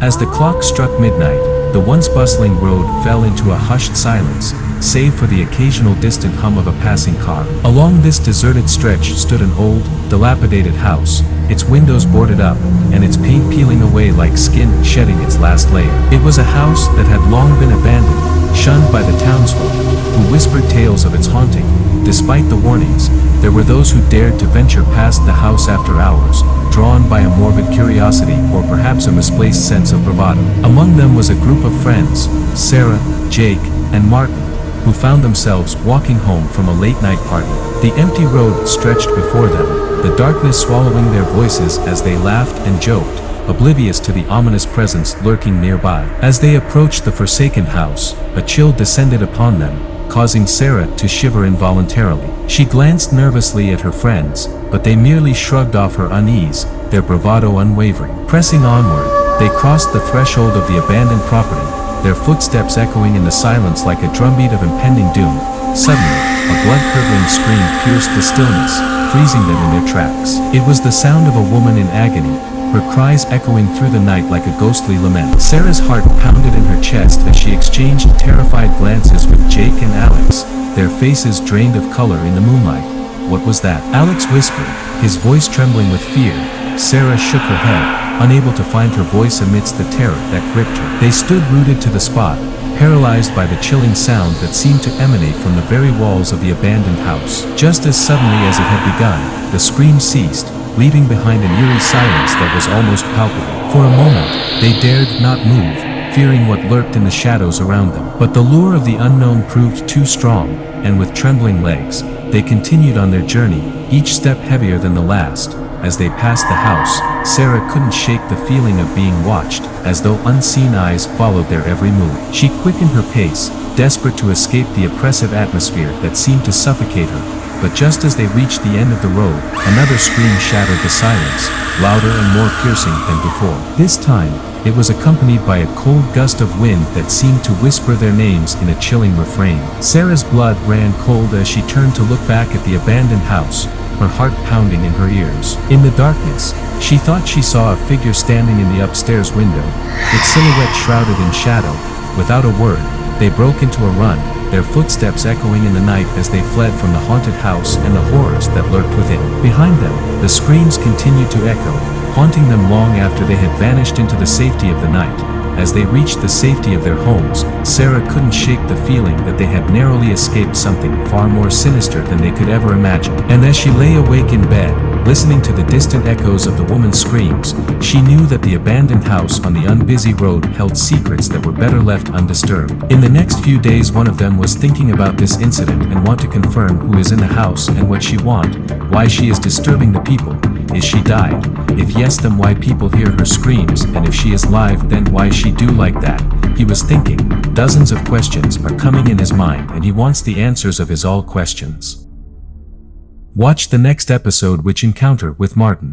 As the clock struck midnight, the once bustling road fell into a hushed silence, save for the occasional distant hum of a passing car. Along this deserted stretch stood an old, dilapidated house, its windows boarded up, and its paint peeling away like skin shedding its last layer. It was a house that had long been abandoned, shunned by the townsfolk, who whispered tales of its haunting. Despite the warnings, there were those who dared to venture past the house after hours, drawn by a morbid curiosity or perhaps a misplaced sense of bravado. Among them was a group of friends, Sarah, Jake, and Martin, who found themselves walking home from a late-night party. The empty road stretched before them, the darkness swallowing their voices as they laughed and joked, oblivious to the ominous presence lurking nearby. As they approached the forsaken house, a chill descended upon them, causing Sarah to shiver involuntarily. She glanced nervously at her friends, but they merely shrugged off her unease, their bravado unwavering. Pressing onward, they crossed the threshold of the abandoned property, their footsteps echoing in the silence like a drumbeat of impending doom. Suddenly, a blood-curdling scream pierced the stillness, freezing them in their tracks. It was the sound of a woman in agony, her cries echoing through the night like a ghostly lament. Sarah's heart pounded in her chest as she exchanged terrified glances with Jake and Alex, their faces drained of color in the moonlight. What was that? Alex whispered, his voice trembling with fear. Sarah shook her head, unable to find her voice amidst the terror that gripped her. They stood rooted to the spot, paralyzed by the chilling sound that seemed to emanate from the very walls of the abandoned house. Just as suddenly as it had begun, the scream ceased, leaving behind an eerie silence that was almost palpable. For a moment, they dared not move, fearing what lurked in the shadows around them. But the lure of the unknown proved too strong, and with trembling legs, they continued on their journey, each step heavier than the last. As they passed the house, Sarah couldn't shake the feeling of being watched, as though unseen eyes followed their every move. She quickened her pace, desperate to escape the oppressive atmosphere that seemed to suffocate her. But just as they reached the end of the road, another scream shattered the silence, louder and more piercing than before. This time, it was accompanied by a cold gust of wind that seemed to whisper their names in a chilling refrain. Sarah's blood ran cold as she turned to look back at the abandoned house, her heart pounding in her ears. In the darkness, she thought she saw a figure standing in the upstairs window, its silhouette shrouded in shadow. Without a word, they broke into a run, their footsteps echoing in the night as they fled from the haunted house and the horrors that lurked within. Behind them, the screams continued to echo, haunting them long after they had vanished into the safety of the night. As they reached the safety of their homes, Sarah couldn't shake the feeling that they had narrowly escaped something far more sinister than they could ever imagine. And as she lay awake in bed, listening to the distant echoes of the woman's screams, she knew that the abandoned house on the unbusy road held secrets that were better left undisturbed. In the next few days, one of them was thinking about this incident and want to confirm who is in the house and what she want, why she is disturbing the people. Is she died? If yes, then why people hear her screams, and if she is live, then why she do like that? He was thinking. Dozens of questions are coming in his mind, and he wants the answers of his all questions. Watch the next episode, which encounter with Martin.